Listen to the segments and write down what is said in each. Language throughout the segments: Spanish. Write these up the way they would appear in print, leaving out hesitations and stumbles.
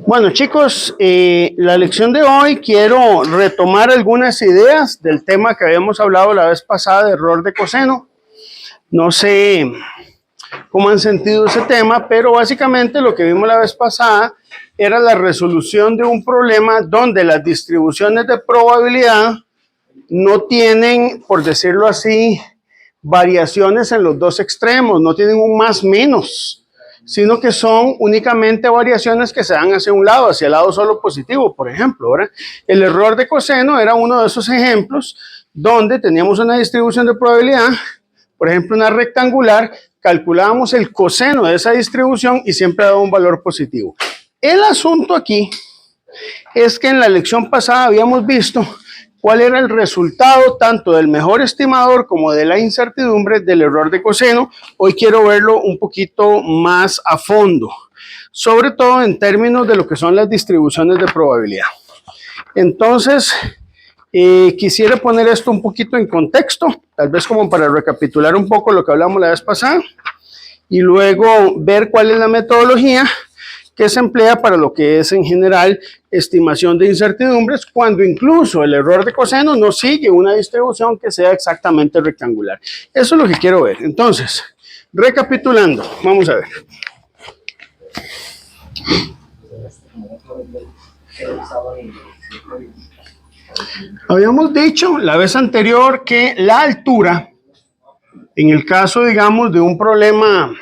Bueno, chicos, la lección de hoy quiero retomar algunas ideas del tema que habíamos hablado la vez pasada de error de coseno. No sé cómo han sentido ese tema, pero básicamente lo que vimos la vez pasada era la resolución de un problema donde las distribuciones de probabilidad no tienen, por decirlo así, variaciones en los dos extremos, no tienen un más menos, sino que son únicamente variaciones que se dan hacia un lado, hacia el lado solo positivo, por ejemplo, ¿verdad? El error de coseno era uno de esos ejemplos donde teníamos una distribución de probabilidad, por ejemplo, una rectangular, calculábamos el coseno de esa distribución y siempre daba un valor positivo. El asunto aquí es que en la lección pasada habíamos visto cuál era el resultado tanto del mejor estimador como de la incertidumbre del error de coseno. Hoy quiero verlo un poquito más a fondo, sobre todo en términos de lo que son las distribuciones de probabilidad. Entonces, quisiera poner esto un poquito en contexto, tal vez como para recapitular un poco lo que hablamos la vez pasada, y luego ver cuál es la metodología que se emplea para lo que es en general estimación de incertidumbres, cuando incluso el error de coseno no sigue una distribución que sea exactamente rectangular. Eso es lo que quiero ver. Entonces, recapitulando, vamos a ver. Habíamos dicho la vez anterior que la altura, en el caso, digamos, de un problema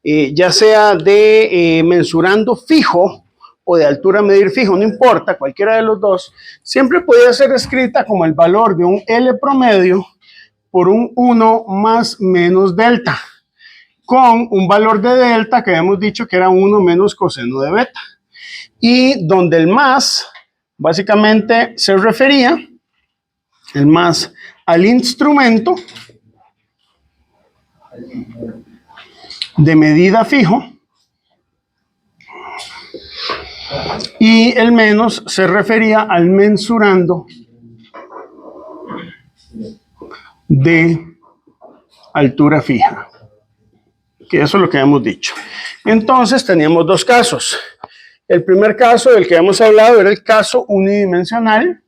ya sea de mensurando fijo o de altura medir fijo, no importa, cualquiera de los dos, siempre podía ser escrita como el valor de un L promedio por un 1 más menos delta, con un valor de delta que habíamos dicho que era 1 menos coseno de beta. Y donde el más básicamente se refería, el más al instrumento de medida fijo, y el menos se refería al mensurando de altura fija, que eso es lo que hemos dicho. Entonces teníamos dos casos. El primer caso del que hemos hablado era el caso unidimensional.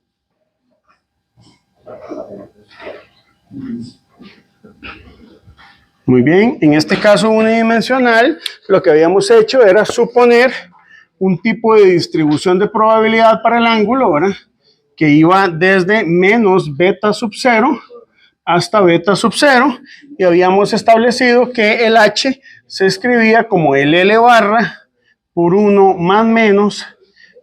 Muy bien, en este caso unidimensional, lo que habíamos hecho era suponer un tipo de distribución de probabilidad para el ángulo, ¿verdad? Que iba desde menos beta sub 0 hasta beta sub 0, y habíamos establecido que el h se escribía como el L barra por 1 más menos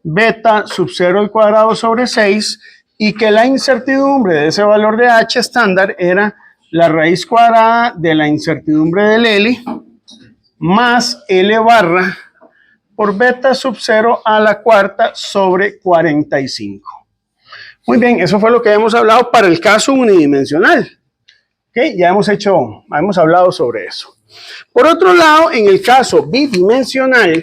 beta sub 0 al cuadrado sobre 6, y que la incertidumbre de ese valor de h estándar era la raíz cuadrada de la incertidumbre del L más L barra por beta sub 0 a la cuarta sobre 45. Muy bien, eso fue lo que hemos hablado para el caso unidimensional. ¿Okay? Ya hemos hablado sobre eso. Por otro lado, en el caso bidimensional,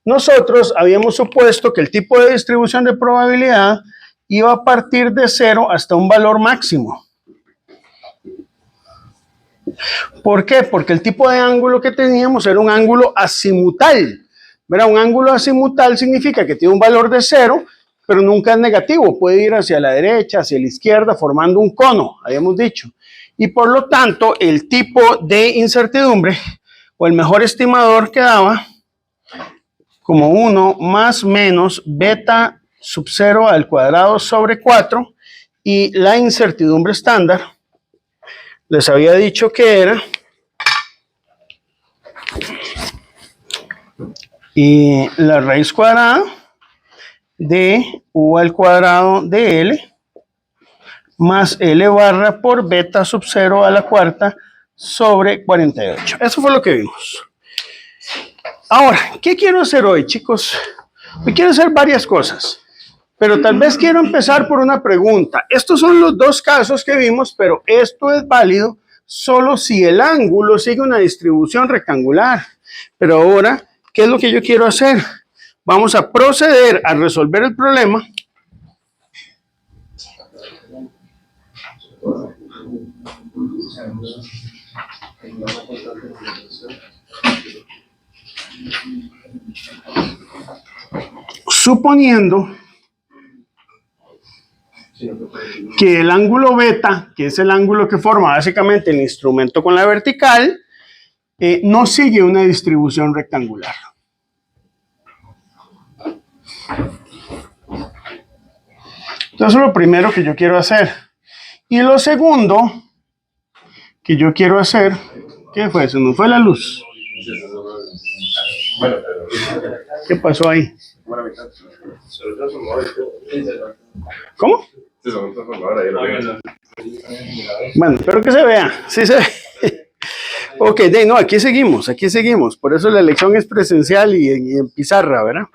nosotros habíamos supuesto que el tipo de distribución de probabilidad iba a partir de 0 hasta un valor máximo. ¿Por qué? Porque el tipo de ángulo que teníamos era un ángulo azimutal. ¿Verdad? Un ángulo azimutal significa que tiene un valor de 0, pero nunca es negativo. Puede ir hacia la derecha, hacia la izquierda, formando un cono, habíamos dicho. Y por lo tanto, el tipo de incertidumbre, o el mejor estimador, quedaba como 1 más menos beta sub 0 al cuadrado sobre 4, y la incertidumbre estándar, les había dicho que era y la raíz cuadrada de u al cuadrado de L más L barra por beta sub 0 a la cuarta sobre 48. Eso fue lo que vimos. Ahora, ¿qué quiero hacer hoy, chicos? Hoy quiero hacer varias cosas, pero tal vez quiero empezar por una pregunta. Estos son los dos casos que vimos, pero esto es válido solo si el ángulo sigue una distribución rectangular. Pero ahora, ¿qué es lo que yo quiero hacer? Vamos a proceder a resolver el problema Suponiendo que el ángulo beta, que es el ángulo que forma básicamente el instrumento con la vertical, no sigue una distribución rectangular. Entonces, lo primero que yo quiero hacer. Y lo segundo que yo quiero hacer, ¿qué fue? Se nos fue la luz. ¿Qué pasó ahí? ¿Cómo? Bueno, espero que se vea. Sí se ve. Ok, no, aquí seguimos. Por eso la elección es presencial y en pizarra, ¿verdad?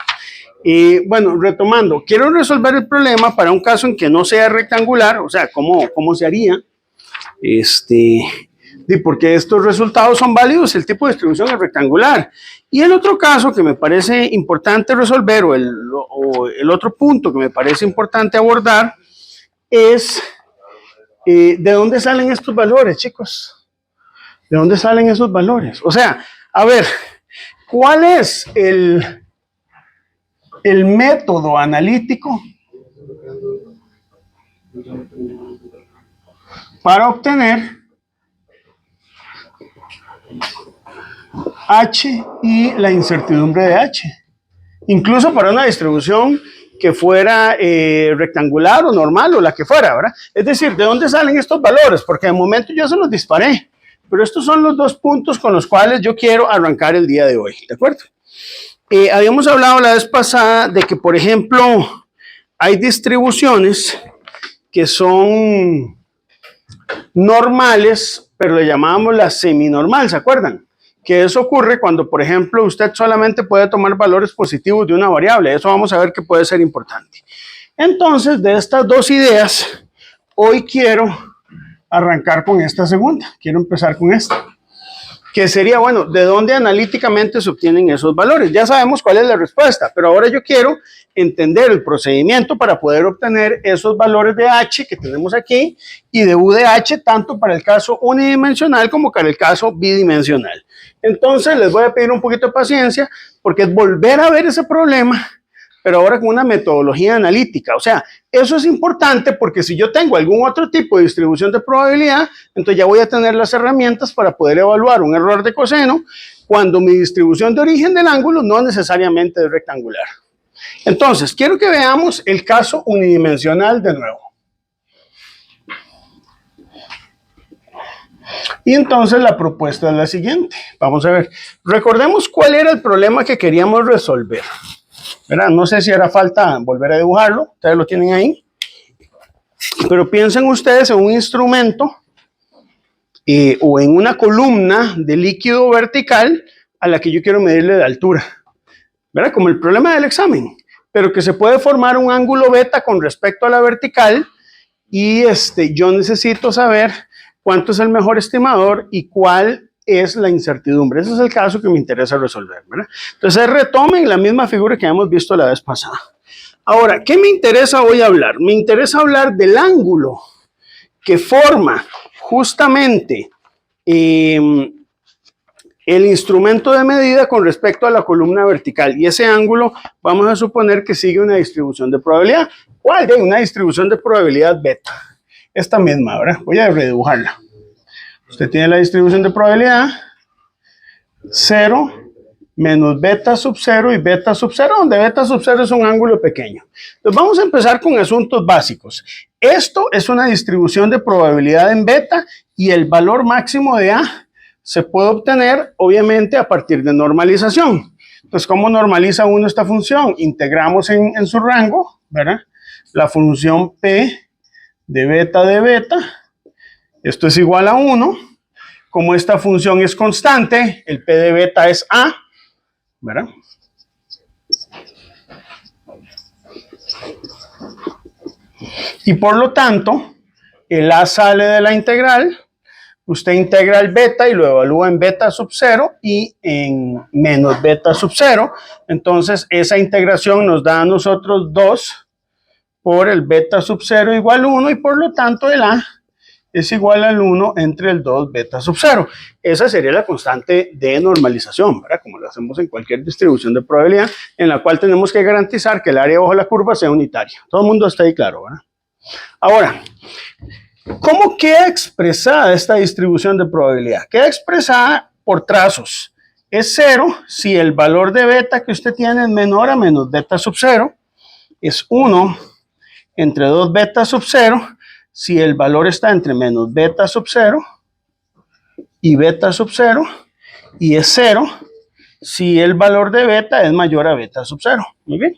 Y bueno, retomando, quiero resolver el problema para un caso en que no sea rectangular, o sea, ¿cómo se haría? Porque estos resultados son válidos, el tipo de distribución es rectangular. Y el otro caso que me parece importante resolver, o el otro punto que me parece importante abordar, es ¿de dónde salen estos valores, chicos? ¿De dónde salen esos valores? O sea, a ver, ¿cuál es el método analítico para obtener H y la incertidumbre de H? Incluso para una distribución que fuera rectangular o normal o la que fuera, ¿verdad? Es decir, ¿de dónde salen estos valores? Porque de momento yo se los disparé, pero estos son los dos puntos con los cuales yo quiero arrancar el día de hoy, ¿de acuerdo? Habíamos hablado la vez pasada de que, por ejemplo, hay distribuciones que son normales, pero le llamamos la seminormal, ¿se acuerdan? Que eso ocurre cuando, por ejemplo, usted solamente puede tomar valores positivos de una variable. Eso vamos a ver que puede ser importante. Entonces, de estas dos ideas, hoy quiero arrancar con esta segunda. Quiero empezar con esta. Que sería, bueno, ¿de dónde analíticamente se obtienen esos valores? Ya sabemos cuál es la respuesta, pero ahora yo quiero entender el procedimiento para poder obtener esos valores de H que tenemos aquí y de U de H, tanto para el caso unidimensional como para el caso bidimensional. Entonces, les voy a pedir un poquito de paciencia porque es volver a ver ese problema, pero ahora con una metodología analítica. O sea, eso es importante porque si yo tengo algún otro tipo de distribución de probabilidad, entonces ya voy a tener las herramientas para poder evaluar un error de coseno cuando mi distribución de origen del ángulo no necesariamente es rectangular. Entonces, quiero que veamos el caso unidimensional de nuevo. Y entonces la propuesta es la siguiente. Vamos a ver. Recordemos cuál era el problema que queríamos resolver. ¿Verdad? No sé si hará falta volver a dibujarlo, ustedes lo tienen ahí, pero piensen ustedes en un instrumento o en una columna de líquido vertical a la que yo quiero medirle de altura, ¿verdad? Como el problema del examen, pero que se puede formar un ángulo beta con respecto a la vertical y yo necesito saber cuánto es el mejor estimador y cuál es la incertidumbre. Ese es el caso que me interesa resolver, ¿verdad? Entonces retomen la misma figura que hemos visto la vez pasada. Ahora, ¿qué me interesa hoy hablar? Me interesa hablar del ángulo que forma justamente el instrumento de medida con respecto a la columna vertical. Y ese ángulo vamos a suponer que sigue una distribución de probabilidad. ¿Cuál? Una distribución de probabilidad beta. Esta misma, ¿verdad? Voy a redibujarla. Usted tiene la distribución de probabilidad 0 menos beta sub 0 y beta sub 0, donde beta sub 0 es un ángulo pequeño. Entonces vamos a empezar con asuntos básicos. Esto es una distribución de probabilidad en beta y el valor máximo de A se puede obtener obviamente a partir de normalización. Entonces, ¿cómo normaliza uno esta función? Integramos en su rango, ¿verdad? La función P de beta, esto es igual a 1. Como esta función es constante, el P de beta es A, ¿verdad? Y por lo tanto, el A sale de la integral, usted integra el beta y lo evalúa en beta sub 0 y en menos beta sub 0. Entonces, esa integración nos da a nosotros 2 por el beta sub 0 igual 1 y por lo tanto el A es igual al 1 entre el 2 beta sub 0. Esa sería la constante de normalización, ¿verdad? Como lo hacemos en cualquier distribución de probabilidad, en la cual tenemos que garantizar que el área bajo la curva sea unitaria. Todo el mundo está ahí claro, ¿verdad? Ahora, ¿cómo queda expresada esta distribución de probabilidad? Queda expresada por trazos. Es 0 si el valor de beta que usted tiene es menor a menos beta sub 0. Es 1 entre 2 beta sub 0 si el valor está entre menos beta sub 0 y beta sub 0, y es 0 si el valor de beta es mayor a beta sub 0. Muy bien.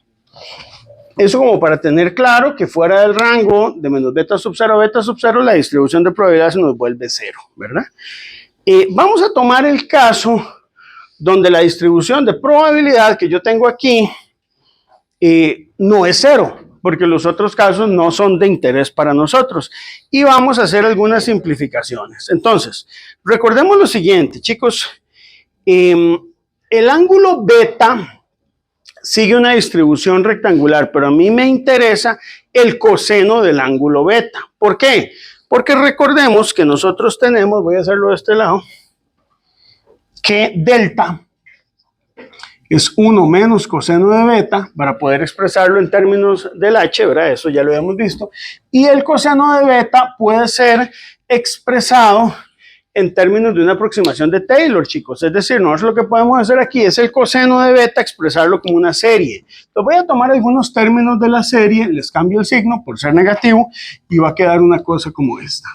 Eso como para tener claro que fuera del rango de menos beta sub 0 a beta sub 0, la distribución de probabilidad se nos vuelve 0, ¿verdad? Vamos a tomar el caso donde la distribución de probabilidad que yo tengo aquí no es 0, porque los otros casos no son de interés para nosotros. Y vamos a hacer algunas simplificaciones. Entonces, recordemos lo siguiente, chicos. El ángulo beta sigue una distribución rectangular, pero a mí me interesa el coseno del ángulo beta. ¿Por qué? Porque recordemos que nosotros tenemos, voy a hacerlo de este lado, que delta es 1 menos coseno de beta, para poder expresarlo en términos del H, ¿verdad? Eso ya lo habíamos visto. Y el coseno de beta puede ser expresado en términos de una aproximación de Taylor, chicos. Es decir, nosotros lo que podemos hacer aquí es el coseno de beta, expresarlo como una serie. Entonces voy a tomar algunos términos de la serie, les cambio el signo por ser negativo, y va a quedar una cosa como esta.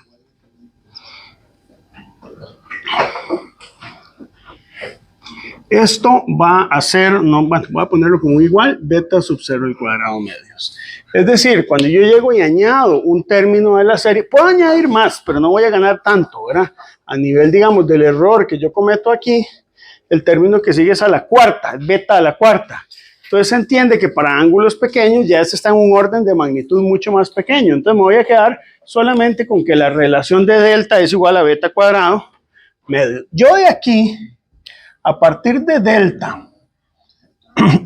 Esto va a ser, no, voy a ponerlo como igual, beta sub 0 al cuadrado medios. Es decir, cuando yo llego y añado un término de la serie, puedo añadir más, pero no voy a ganar tanto, ¿verdad? A nivel, digamos, del error que yo cometo aquí, el término que sigue es a la cuarta, es beta a la cuarta. Entonces se entiende que para ángulos pequeños ya este está en un orden de magnitud mucho más pequeño. Entonces me voy a quedar solamente con que la relación de delta es igual a beta cuadrado medio. Yo de aquí, a partir de delta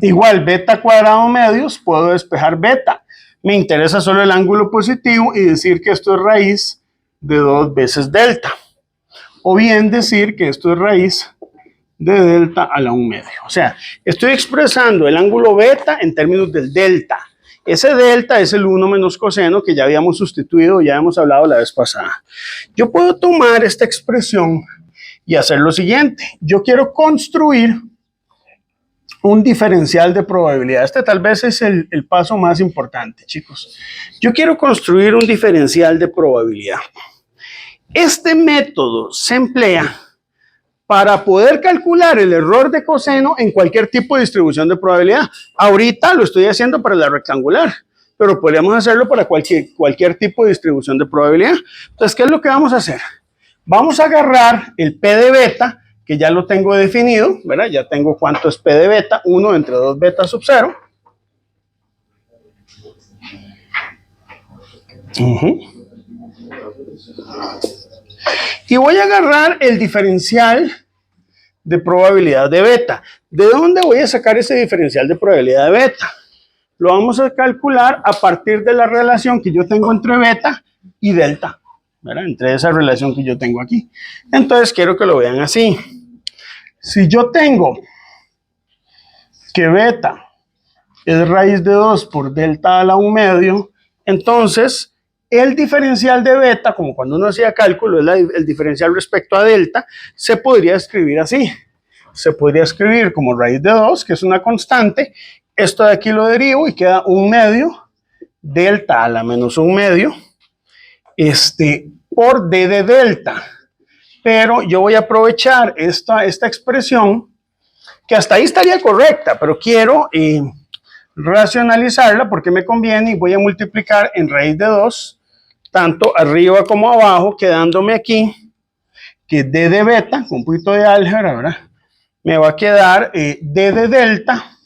igual beta cuadrado medios, puedo despejar beta. Me interesa solo el ángulo positivo y decir que esto es raíz de 2 veces delta. O bien decir que esto es raíz de delta a la 1 medio. O sea, estoy expresando el ángulo beta en términos del delta. Ese delta es el 1 menos coseno que ya habíamos sustituido, ya hemos hablado la vez pasada. Yo puedo tomar esta expresión y hacer lo siguiente. Yo quiero construir un diferencial de probabilidad. Este tal vez es el paso más importante, chicos. Yo quiero construir un diferencial de probabilidad. Este método se emplea para poder calcular el error de coseno en cualquier tipo de distribución de probabilidad. Ahorita lo estoy haciendo para la rectangular, pero podríamos hacerlo para cualquier tipo de distribución de probabilidad. Entonces, ¿qué es lo que vamos a hacer? Vamos a agarrar el P de beta, que ya lo tengo definido, ¿verdad? Ya tengo cuánto es P de beta, 1 entre 2 beta sub 0. Y voy a agarrar el diferencial de probabilidad de beta. ¿De dónde voy a sacar ese diferencial de probabilidad de beta? Lo vamos a calcular a partir de la relación que yo tengo entre beta y delta, ¿verdad? Entre esa relación que yo tengo aquí. Entonces quiero que lo vean así. Si yo tengo que beta es raíz de 2 por delta a la 1 medio, entonces el diferencial de beta, como cuando uno hacía cálculo, es el diferencial respecto a delta, se podría escribir así. Se podría escribir como raíz de 2, que es una constante. Esto de aquí lo derivo y queda 1 medio, delta a la menos 1 medio, por d de delta. Pero yo voy a aprovechar esta expresión, que hasta ahí estaría correcta, pero quiero racionalizarla porque me conviene y voy a multiplicar en raíz de 2, tanto arriba como abajo, quedándome aquí, que d de beta, con un poquito de álgebra, ¿verdad? Me va a quedar d de delta.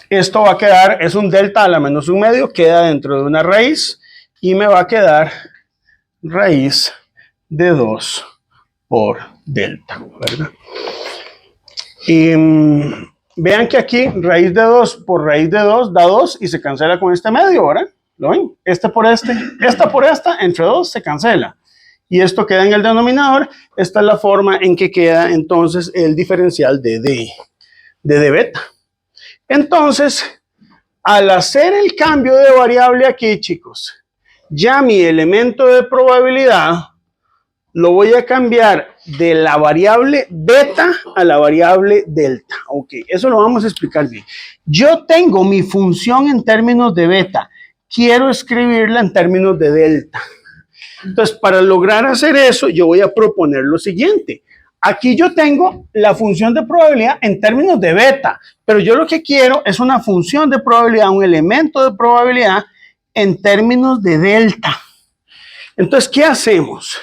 Esto va a quedar, es un delta a la menos 1 medio, queda dentro de una raíz y me va a quedar raíz de 2 por delta, ¿verdad? Vean que aquí raíz de 2 por raíz de 2 da 2 y se cancela con este medio, ¿verdad? ¿Lo ven? Este por este, esta por esta, entre 2 se cancela. Y esto queda en el denominador. Esta es la forma en que queda entonces el diferencial de d beta. Entonces, al hacer el cambio de variable aquí, chicos, ya mi elemento de probabilidad lo voy a cambiar de la variable beta a la variable delta. Ok, eso lo vamos a explicar bien. Yo tengo mi función en términos de beta. Quiero escribirla en términos de delta. Entonces, para lograr hacer eso, yo voy a proponer lo siguiente. Aquí yo tengo la función de probabilidad en términos de beta, pero yo lo que quiero es una función de probabilidad, un elemento de probabilidad en términos de delta. Entonces, ¿qué hacemos?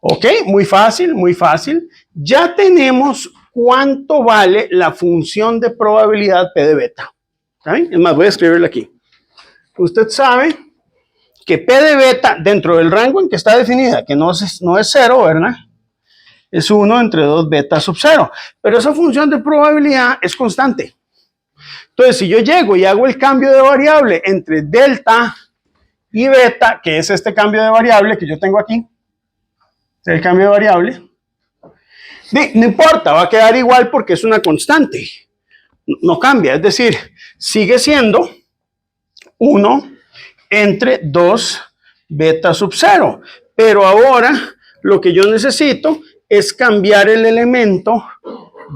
Ok, muy fácil, muy fácil. Ya tenemos cuánto vale la función de probabilidad P de beta. ¿Está bien? Es más, voy a escribirla aquí. Usted sabe que P de beta, dentro del rango en que está definida, que no es 0, ¿verdad? Es 1 entre 2 beta sub 0. Pero esa función de probabilidad es constante. Entonces, si yo llego y hago el cambio de variable entre delta y beta, que es este cambio de variable que yo tengo aquí, el cambio de variable, no importa, va a quedar igual porque es una constante. No cambia, es decir, sigue siendo 1 entre 2 beta sub 0. Pero ahora lo que yo necesito es cambiar el elemento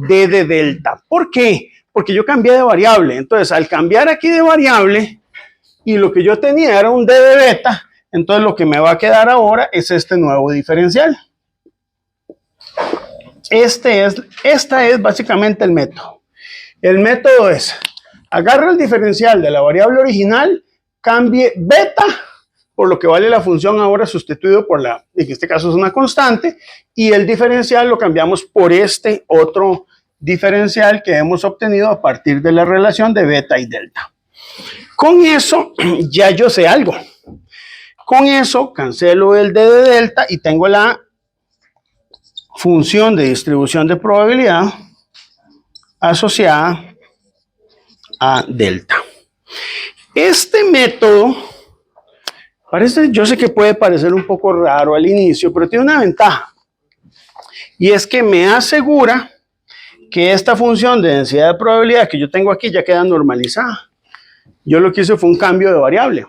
d de delta. ¿Por qué? Porque yo cambié de variable. Entonces, al cambiar aquí de variable y lo que yo tenía era un d de beta, entonces lo que me va a quedar ahora es este nuevo diferencial. Esta es básicamente el método. El método es, agarra el diferencial de la variable original, cambie beta por lo que vale la función ahora sustituido por la, en este caso es una constante, y el diferencial lo cambiamos por este otro diferencial que hemos obtenido a partir de la relación de beta y delta. Con eso ya yo sé algo. Con eso cancelo el d de delta y tengo la función de distribución de probabilidad asociada a delta. Este método yo sé que puede parecer un poco raro al inicio, pero tiene una ventaja. Y es que me asegura que esta función de densidad de probabilidad que yo tengo aquí ya queda normalizada. Yo lo que hice fue un cambio de variable.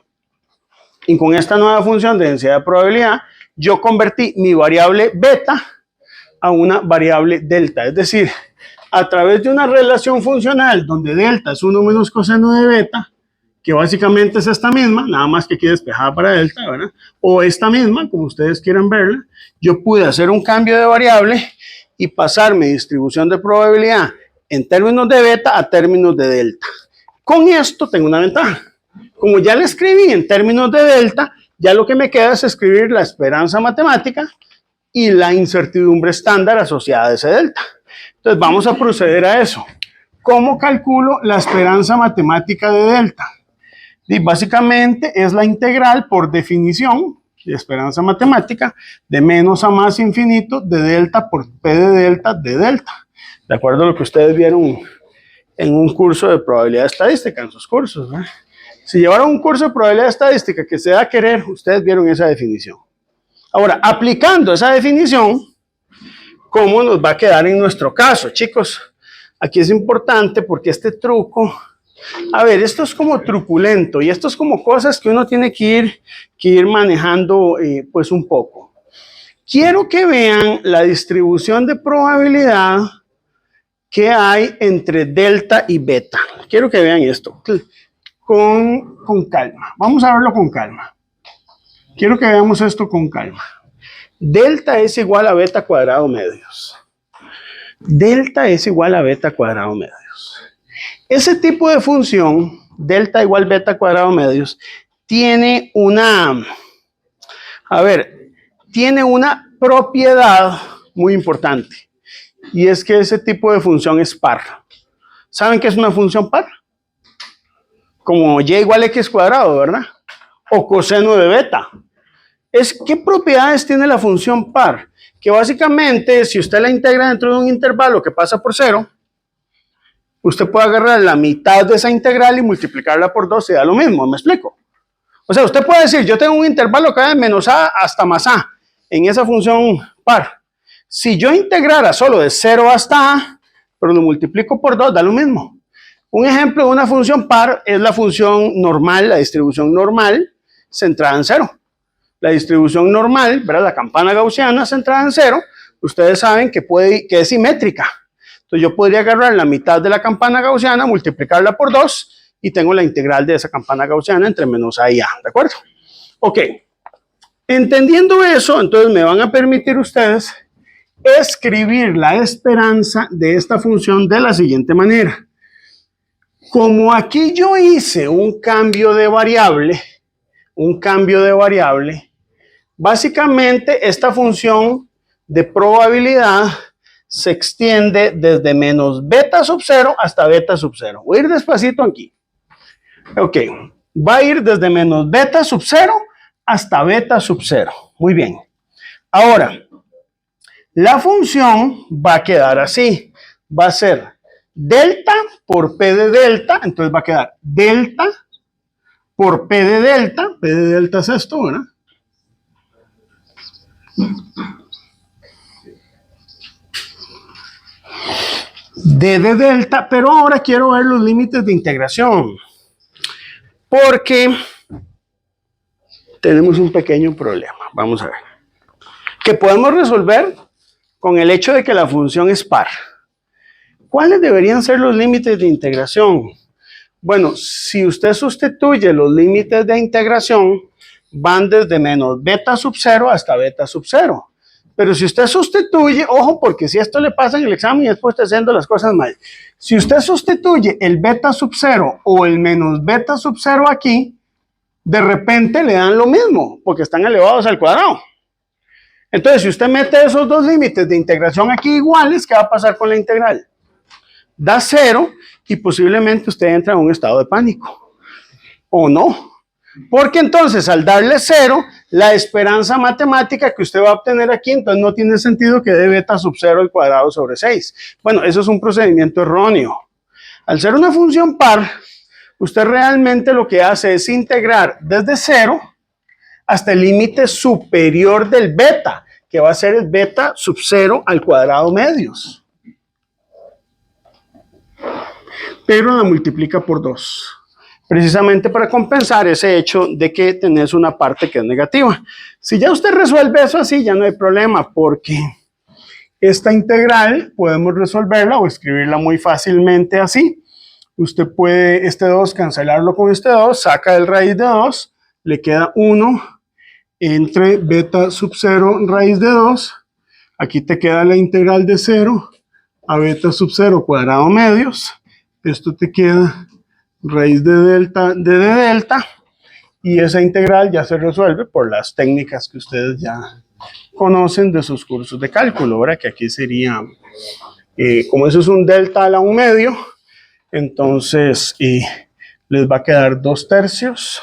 Y con esta nueva función de densidad de probabilidad, yo convertí mi variable beta a una variable delta. Es decir, a través de una relación funcional donde delta es 1 menos coseno de beta, que básicamente es esta misma, nada más que aquí despejada para delta, ¿verdad? O esta misma, como ustedes quieran verla, yo pude hacer un cambio de variable y pasar mi distribución de probabilidad en términos de beta a términos de delta. Con esto tengo una ventaja. Como ya la escribí en términos de delta, ya lo que me queda es escribir la esperanza matemática y la incertidumbre estándar asociada a ese delta. Entonces vamos a proceder a eso. ¿Cómo calculo la esperanza matemática de delta? Y básicamente es la integral por definición de esperanza matemática de menos a más infinito de delta por p de delta. De acuerdo a lo que ustedes vieron en un curso de probabilidad estadística, en sus cursos, ¿verdad? Si llevaron un curso de probabilidad estadística que se da a querer, ustedes vieron esa definición. Ahora, aplicando esa definición, ¿cómo nos va a quedar en nuestro caso, chicos? Aquí es importante porque este truco, a ver, esto es como truculento y esto es como cosas que uno tiene que ir manejando pues un poco. Quiero que vean la distribución de probabilidad que hay entre delta y beta. Quiero que vean esto con calma. Vamos a verlo con calma. Quiero que veamos esto con calma. Delta es igual a beta cuadrado medios. Delta es igual a beta cuadrado medios. Ese tipo de función, delta igual beta cuadrado medios, tiene una propiedad muy importante. Y es que ese tipo de función es par. ¿Saben qué es una función par? Como y igual a x cuadrado, ¿verdad? O coseno de beta. ¿Qué propiedades tiene la función par? Que básicamente, si usted la integra dentro de un intervalo que pasa por 0, usted puede agarrar la mitad de esa integral y multiplicarla por 2 y da lo mismo, ¿me explico? O sea, usted puede decir, yo tengo un intervalo que va de menos a hasta más a en esa función par. Si yo integrara solo de 0 hasta a, pero lo multiplico por 2, da lo mismo. Un ejemplo de una función par es la función normal, la distribución normal, centrada en 0. La distribución normal, ¿verdad? La campana gaussiana centrada en 0, ustedes saben que es simétrica. Entonces yo podría agarrar la mitad de la campana gaussiana, multiplicarla por 2 y tengo la integral de esa campana gaussiana entre menos a y a, ¿de acuerdo? Ok, entendiendo eso, entonces me van a permitir ustedes escribir la esperanza de esta función de la siguiente manera. Como aquí yo hice un cambio de variable, básicamente esta función de probabilidad se extiende desde menos beta sub 0 hasta beta sub 0. Voy a ir despacito aquí. Ok, va a ir desde menos beta sub 0 hasta beta sub 0. Muy bien. Ahora, la función va a quedar así. Va a ser delta por P de delta, entonces va a quedar delta por P de delta es esto, ¿verdad? D de delta, pero ahora quiero ver los límites de integración, porque tenemos un pequeño problema, vamos a ver, que podemos resolver con el hecho de que la función es par. ¿Cuáles deberían ser los límites de integración? Bueno, si usted sustituye los límites de integración, van desde menos beta sub 0 hasta beta sub 0. Pero si usted sustituye, ojo, porque si esto le pasa en el examen y después está haciendo las cosas mal. Si usted sustituye el beta sub 0 o el menos beta sub 0 aquí, de repente le dan lo mismo, porque están elevados al cuadrado. Entonces, si usted mete esos dos límites de integración aquí iguales, ¿qué va a pasar con la integral? Da 0 y posiblemente usted entra en un estado de pánico. ¿O no? Porque entonces al darle 0, la esperanza matemática que usted va a obtener aquí, entonces no tiene sentido que dé beta sub 0 al cuadrado sobre 6. Bueno, eso es un procedimiento erróneo. Al ser una función par, usted realmente lo que hace es integrar desde 0 hasta el límite superior del beta, que va a ser el beta sub 0 al cuadrado medios. Pero la multiplica por 2. Precisamente para compensar ese hecho de que tenés una parte que es negativa. Si ya usted resuelve eso así, ya no hay problema, porque esta integral podemos resolverla o escribirla muy fácilmente así. Usted puede este 2 cancelarlo con este 2, saca el raíz de 2, le queda 1 entre beta sub 0 raíz de 2. Aquí te queda la integral de 0 a beta sub 0 cuadrado medios. Esto te queda raíz de delta, y esa integral ya se resuelve por las técnicas que ustedes ya conocen de sus cursos de cálculo, ¿verdad? Que aquí sería, como eso es un delta a la 1 medio, entonces les va a quedar 2 tercios,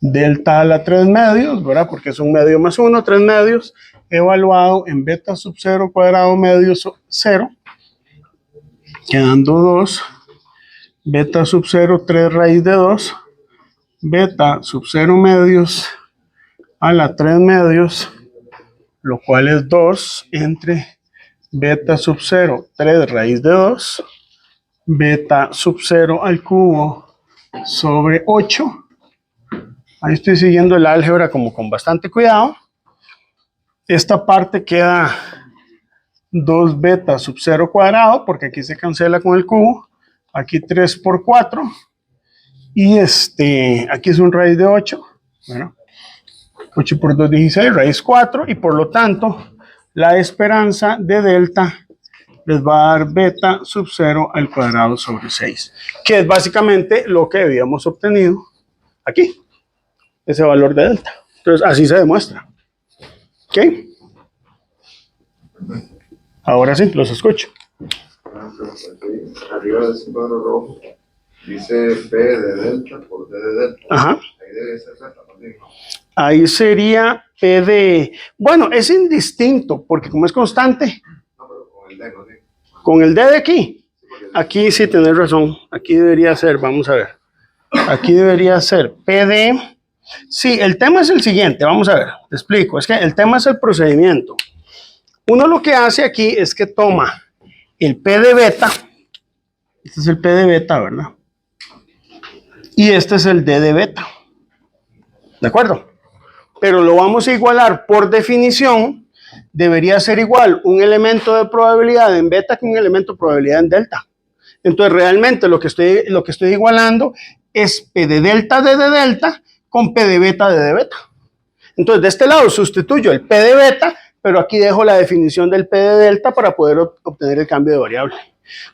delta a la 3 medios, ¿verdad? Porque es 1 medio más 1, 3 medios, evaluado en beta sub 0 cuadrado medios 0, quedando 2, beta sub 0, 3 raíz de 2, beta sub 0 medios a la 3 medios, lo cual es 2 entre beta sub 0, 3 raíz de 2, beta sub 0 al cubo sobre 8. Ahí estoy siguiendo el álgebra como con bastante cuidado. Esta parte queda 2 beta sub 0 cuadrado, porque aquí se cancela con el cubo. Aquí 3 por 4. Y aquí es un raíz de 8. Bueno, 8 por 2, 16, raíz 4. Y por lo tanto, la esperanza de delta les va a dar beta sub 0 al cuadrado sobre 6. Que es básicamente lo que habíamos obtenido aquí. Ese valor de delta. Entonces, así se demuestra. ¿Ok? Ahora sí, los escucho. Arriba de ese cuadro rojo dice P de delta por D de delta. Ajá. Ahí debe ser delta también. Ahí sería P de... Bueno, es indistinto, porque como es constante. No, pero con el D, ¿no? Con el D de aquí. aquí sí tenés razón. Aquí debería ser, vamos a ver. Aquí debería ser PD. Sí, el tema es el siguiente, vamos a ver, te explico. Es que el tema es el procedimiento. Uno lo que hace aquí es que toma el P de beta. Este es el P de beta, ¿verdad? Y este es el D de beta. ¿De acuerdo? Pero lo vamos a igualar por definición. Debería ser igual un elemento de probabilidad en beta que un elemento de probabilidad en delta. Entonces, realmente lo que estoy igualando es P de delta D de delta con P de beta D de beta. Entonces, de este lado sustituyo el P de beta, pero aquí dejo la definición del P de delta para poder obtener el cambio de variable.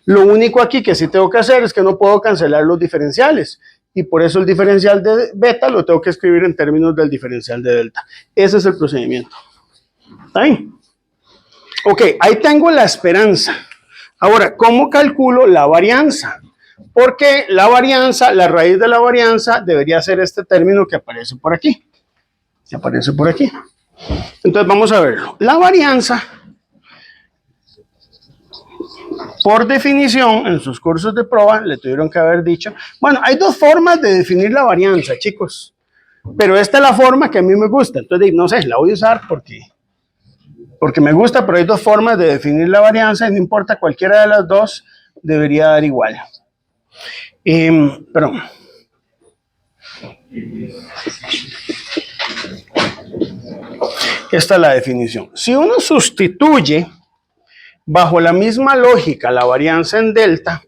Lo único aquí que sí tengo que hacer es que no puedo cancelar los diferenciales. Y por eso el diferencial de beta lo tengo que escribir en términos del diferencial de delta. Ese es el procedimiento. ¿Está bien? Ok, ahí tengo la esperanza. Ahora, ¿cómo calculo la varianza? Porque la varianza, la raíz de la varianza debería ser este término que aparece por aquí. Que aparece por aquí. Entonces vamos a verlo. La varianza, por definición, en sus cursos de prueba, le tuvieron que haber dicho, bueno, hay dos formas de definir la varianza, chicos. Pero esta es la forma que a mí me gusta. Entonces, no sé, la voy a usar porque me gusta, pero hay dos formas de definir la varianza y no importa, cualquiera de las dos debería dar igual. Perdón. Esta es la definición. Si uno sustituye bajo la misma lógica la varianza en delta,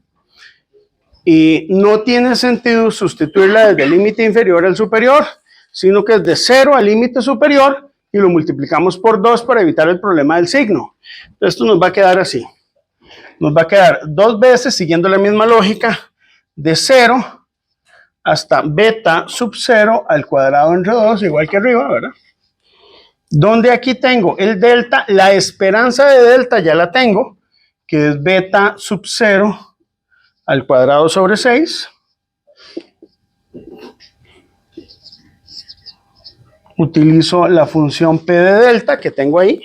y no tiene sentido sustituirla desde el límite inferior al superior, sino que es de 0 al límite superior y lo multiplicamos por 2 para evitar el problema del signo. Entonces, esto nos va a quedar así. Nos va a quedar dos veces, siguiendo la misma lógica, de 0 hasta beta sub 0 al cuadrado entre 2, igual que arriba, ¿verdad? Donde aquí tengo el delta, la esperanza de delta ya la tengo, que es beta sub 0 al cuadrado sobre 6. Utilizo la función P de delta que tengo ahí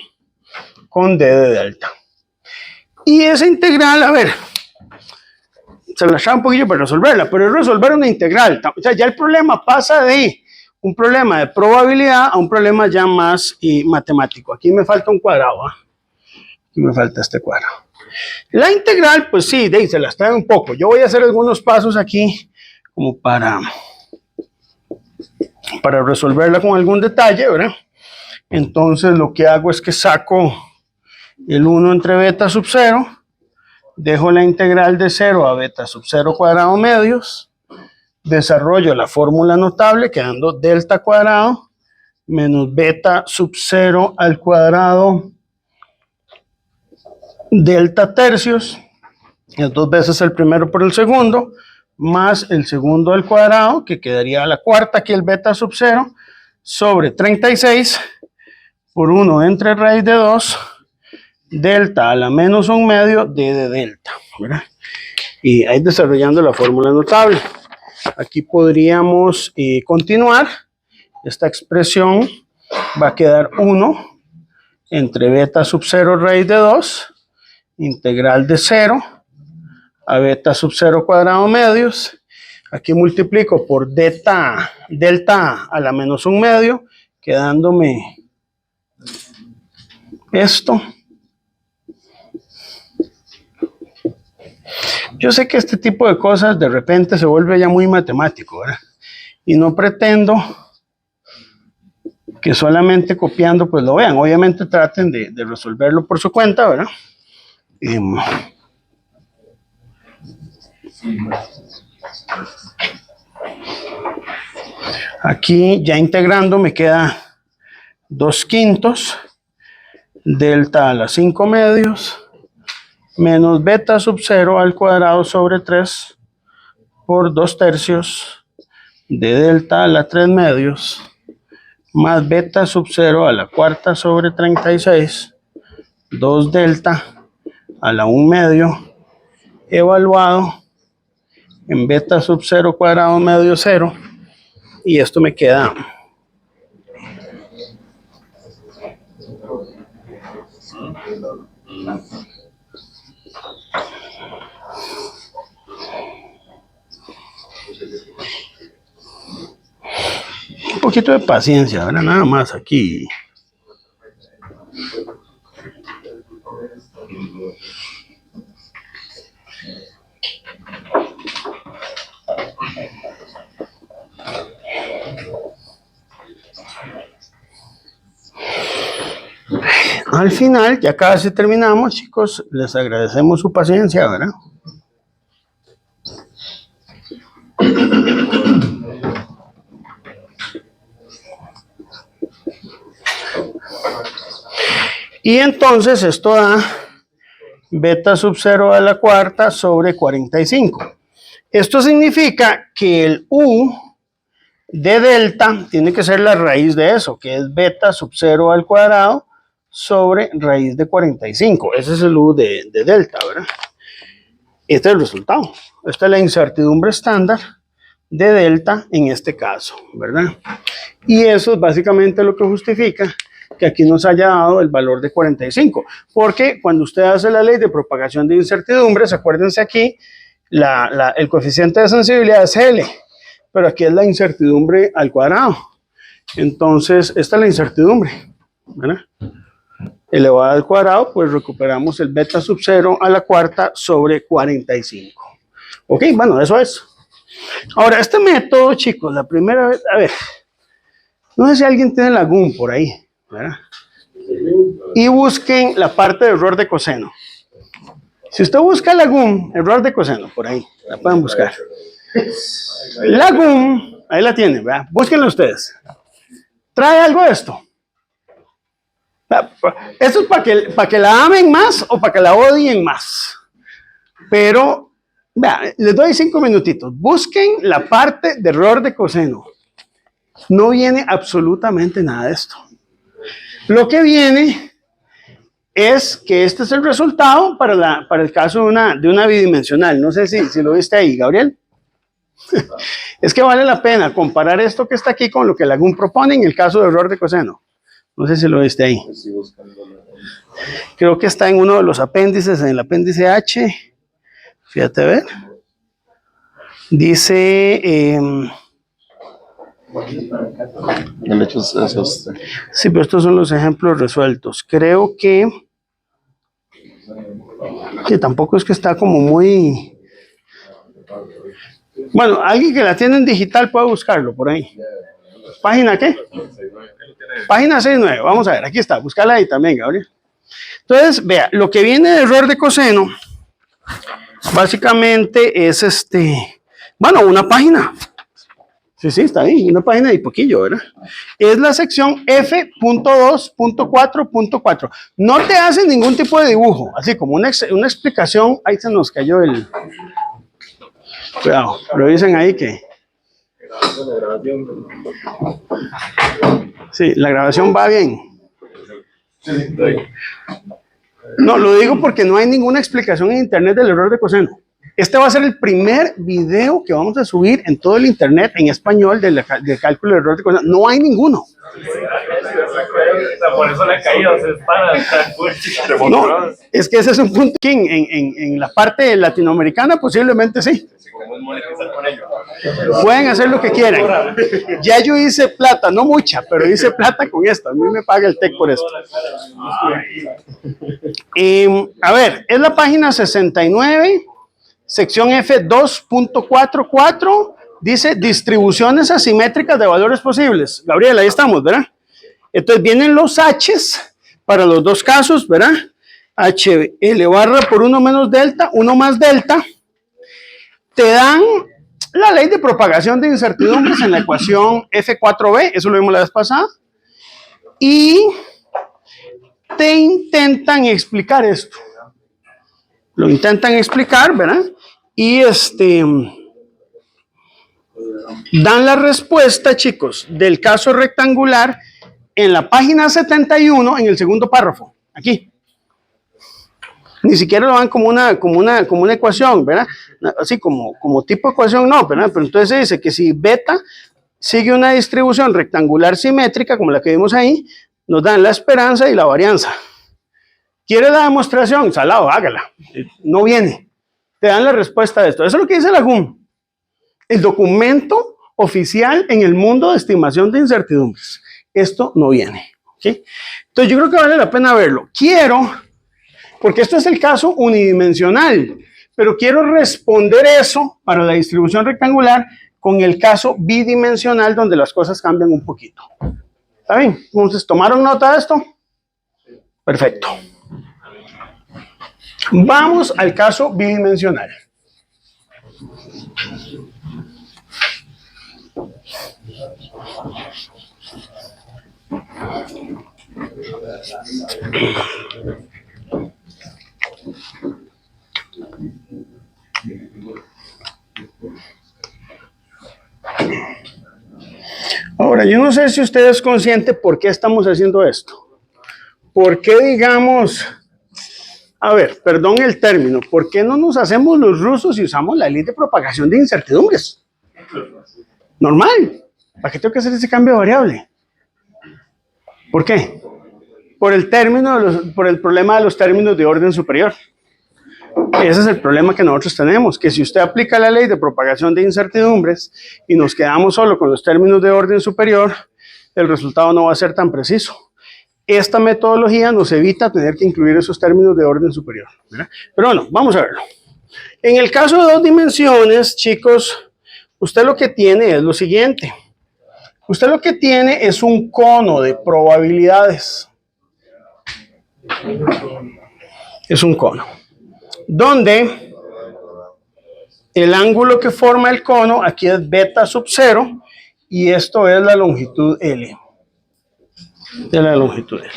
con D de delta. Y esa integral, a ver, se la echaba un poquillo para resolverla, pero es resolver una integral. O sea, ya el problema pasa de un problema de probabilidad a un problema ya más matemático. Aquí me falta un cuadrado. Aquí me falta este cuadrado. La integral, pues sí, se las trae un poco. Yo voy a hacer algunos pasos aquí como para resolverla con algún detalle, ¿verdad? Entonces lo que hago es que saco el 1 entre beta sub 0, dejo la integral de 0 a beta sub 0 cuadrado medios, desarrollo la fórmula notable quedando delta cuadrado menos beta sub 0 al cuadrado delta tercios, es dos veces el primero por el segundo, más el segundo al cuadrado, que quedaría a la cuarta, aquí el beta sub 0, sobre 36 por 1 entre raíz de 2, delta a la menos 1 medio d de delta, ¿verdad? Y ahí desarrollando la fórmula notable. Aquí podríamos continuar. Esta expresión va a quedar 1 entre beta sub 0 raíz de 2, integral de 0 a beta sub 0 cuadrado medios. Aquí multiplico por delta a la menos 1 medio, quedándome esto. Yo sé que este tipo de cosas de repente se vuelve ya muy matemático, ¿verdad? Y no pretendo que solamente copiando pues lo vean. Obviamente traten de resolverlo por su cuenta, ¿verdad? Aquí ya integrando me queda 2/5 delta a la 5 medios menos beta sub 0 al cuadrado sobre 3 por 2 tercios de delta a la 3 medios más beta sub 0 a la cuarta sobre 36, 2 delta a la 1 medio evaluado en beta sub 0 cuadrado medio 0, y esto me queda poquito de paciencia, ¿verdad? Nada más aquí. Al final, ya casi terminamos, chicos, les agradecemos su paciencia, ¿verdad? Y entonces esto da beta sub 0 a la cuarta sobre 45. Esto significa que el U de delta tiene que ser la raíz de eso, que es beta sub 0 al cuadrado sobre raíz de 45. Ese es el U de delta, ¿verdad? Este es el resultado. Esta es la incertidumbre estándar de delta en este caso, ¿verdad? Y eso es básicamente lo que justifica que aquí nos haya dado el valor de 45, porque cuando usted hace la ley de propagación de incertidumbres, acuérdense aquí, el coeficiente de sensibilidad es L, pero aquí es la incertidumbre al cuadrado. Entonces, esta es la incertidumbre, ¿verdad? Elevada al cuadrado, pues recuperamos el beta sub 0 a la cuarta sobre 45. Ok, bueno, eso es. Ahora, este método, chicos, la primera vez, a ver, no sé si alguien tiene la GUM por ahí, ¿verdad? Y busquen la parte de error de coseno. Si usted busca la GUM, error de coseno, por ahí, la pueden buscar. La GUM, ahí la tienen, ¿verdad? Búsquenla ustedes. ¿Trae algo de esto? Esto es para que la amen más o para que la odien más. Pero, vea, les doy 5 minutitos. Busquen la parte de error de coseno. No viene absolutamente nada de esto. Lo que viene es que este es el resultado para el caso de una bidimensional. No sé si lo viste ahí, Gabriel. Es que vale la pena comparar esto que está aquí con lo que la GUM propone en el caso de error de coseno. No sé si lo viste ahí. Creo que está en uno de los apéndices, en el apéndice H. Fíjate a ver. Dice... sí, pero estos son los ejemplos resueltos. Creo que tampoco es que está como muy... Bueno, alguien que la tiene en digital puede buscarlo por ahí. ¿Página qué? Página 69. Vamos a ver, aquí está. Búscala ahí también, Gabriel. Entonces, vea, lo que viene de error de coseno, básicamente es bueno, una página. Sí, está bien, una página de poquillo, ¿verdad? Es la sección F.2.4.4. No te hace ningún tipo de dibujo, así como una explicación. Ahí se nos cayó el... Cuidado, revisen ahí que... Sí, la grabación va bien. No, lo digo porque no hay ninguna explicación en internet del error de coseno. Este va a ser el primer video que vamos a subir en todo el internet en español de cálculo de error de coseno. No hay ninguno. Por eso le ha caído, se dispara. No, es que ese es un punto que en la parte latinoamericana posiblemente sí. Pueden hacer lo que quieran. Ya yo hice plata, no mucha, pero hice plata con esto. A mí me paga el TEC por esto. A ver, es la página 69, sección F2.44, dice distribuciones asimétricas de valores posibles. Gabriel, ahí estamos, ¿verdad? Entonces vienen los H's para los dos casos, ¿verdad? H elevado por 1 menos delta, 1 más delta. Te dan la ley de propagación de incertidumbres en la ecuación F4b, eso lo vimos la vez pasada, y te intentan explicar esto. Lo intentan explicar, ¿verdad? Y dan la respuesta, chicos, del caso rectangular en la página 71, en el segundo párrafo, aquí. Ni siquiera lo dan como una ecuación, ¿verdad? Así como tipo ecuación, no, ¿verdad? Pero entonces se dice que si beta sigue una distribución rectangular simétrica, como la que vimos ahí, nos dan la esperanza y la varianza. ¿Quiere la demostración? Salado, hágala. No viene. Te dan la respuesta de esto. Eso es lo que dice la GUM. El documento oficial en el mundo de estimación de incertidumbres. Esto no viene. ¿Okay? Entonces yo creo que vale la pena verlo. Porque esto es el caso unidimensional, pero quiero responder eso para la distribución rectangular con el caso bidimensional donde las cosas cambian un poquito. ¿Está bien? Entonces, ¿tomaron nota de esto? Perfecto. Vamos al caso bidimensional. Ahora, yo no sé si usted es consciente por qué estamos haciendo esto. ¿Por qué, digamos, a ver, perdón el término, ¿por qué no nos hacemos los rusos y usamos la ley de propagación de incertidumbres? Normal. ¿Para qué tengo que hacer ese cambio de variable? ¿Por qué? Por el problema de los términos de orden superior. Ese es el problema que nosotros tenemos, que si usted aplica la ley de propagación de incertidumbres y nos quedamos solo con los términos de orden superior, el resultado no va a ser tan preciso. Esta metodología nos evita tener que incluir esos términos de orden superior, ¿verdad? Pero bueno, vamos a verlo. En el caso de dos dimensiones, chicos, usted lo que tiene es lo siguiente. Usted lo que tiene es un cono de probabilidades. Es un cono. Donde el ángulo que forma el cono, aquí es beta sub 0, y esto es la longitud L. De la longitud L.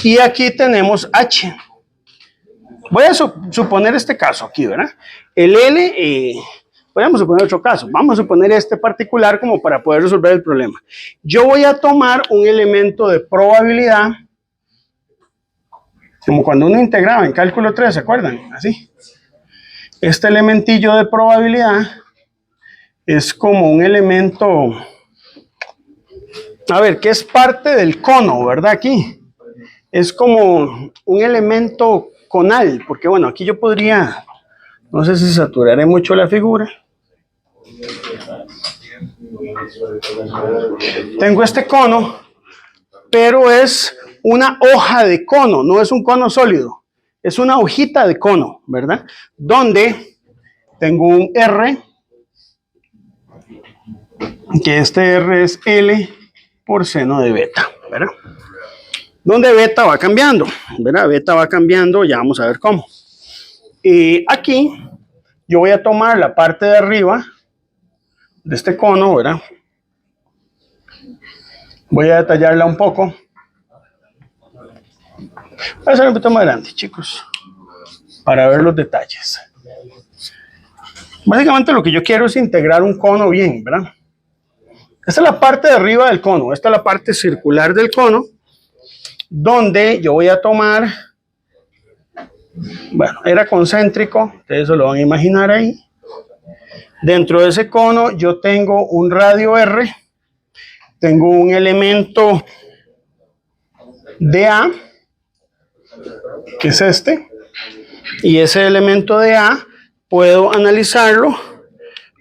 Y aquí tenemos H. Voy a suponer este caso aquí, ¿verdad? El L, podemos suponer otro caso. Vamos a suponer este particular como para poder resolver el problema. Yo voy a tomar un elemento de probabilidad, como cuando uno integraba en cálculo 3, ¿se acuerdan? Así. Este elementillo de probabilidad es como un elemento, a ver, que es parte del cono, ¿verdad? Aquí. Es como un elemento conal, porque bueno, aquí yo podría, no sé si saturaré mucho la figura. Tengo este cono, pero es una hoja de cono, no es un cono sólido, es una hojita de cono, ¿verdad? Donde tengo un R, que este R es L por seno de beta, ¿verdad? Donde beta va cambiando, ¿verdad? Beta va cambiando, ya vamos a ver cómo. Y aquí yo voy a tomar la parte de arriba de este cono, ¿verdad? Voy a detallarla un poco. Voy a hacer un poquito más grande, chicos, para ver los detalles. Básicamente lo que yo quiero es integrar un cono bien, ¿verdad? Esta es la parte de arriba del cono, esta es la parte circular del cono, donde yo voy a tomar, bueno, era concéntrico, ustedes se lo van a imaginar ahí. Dentro de ese cono yo tengo un radio R, tengo un elemento dA, que es este, y ese elemento dA puedo analizarlo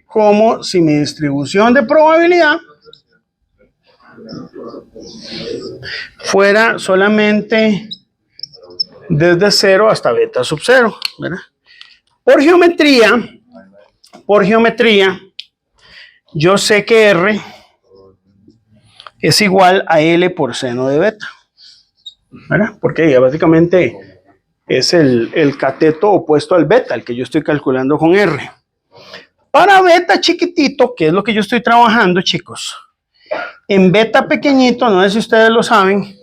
como si mi distribución de probabilidad fuera solamente desde 0 hasta beta sub 0, ¿verdad? Por geometría, yo sé que R es igual a L por seno de beta, ¿verdad? Porque ya básicamente es el cateto opuesto al beta, el que yo estoy calculando con R. Para beta chiquitito, que es lo que yo estoy trabajando, chicos, en beta pequeñito, no sé si ustedes lo saben,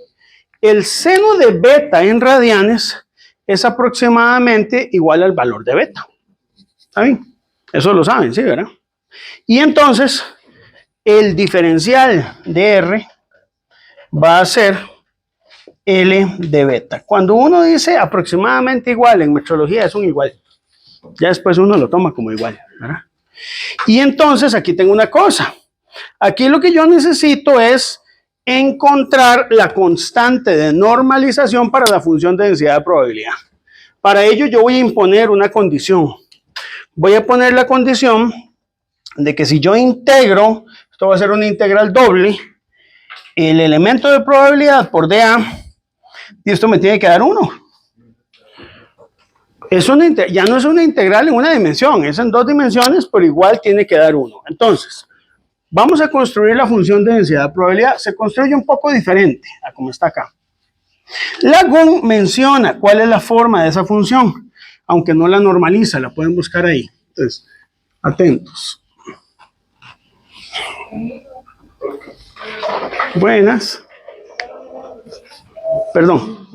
el seno de beta en radianes es aproximadamente igual al valor de beta. ¿Está bien? Eso lo saben, ¿sí, verdad? Y entonces, el diferencial de R va a ser L de beta. Cuando uno dice aproximadamente igual, en metrología es un igual. Ya después uno lo toma como igual, ¿verdad? Y entonces aquí tengo una cosa. Aquí lo que yo necesito es encontrar la constante de normalización para la función de densidad de probabilidad. Para ello yo voy a imponer una condición. Voy a poner la condición de que si yo integro, esto va a ser una integral doble, el elemento de probabilidad por dA, y esto me tiene que dar 1. Ya no es una integral en una dimensión, es en 2 dimensiones, pero igual tiene que dar 1. Entonces, vamos a construir la función de densidad de probabilidad. Se construye un poco diferente a como está acá. Lagún menciona cuál es la forma de esa función, aunque no la normaliza, la pueden buscar ahí. Entonces, atentos. Buenas. Perdón.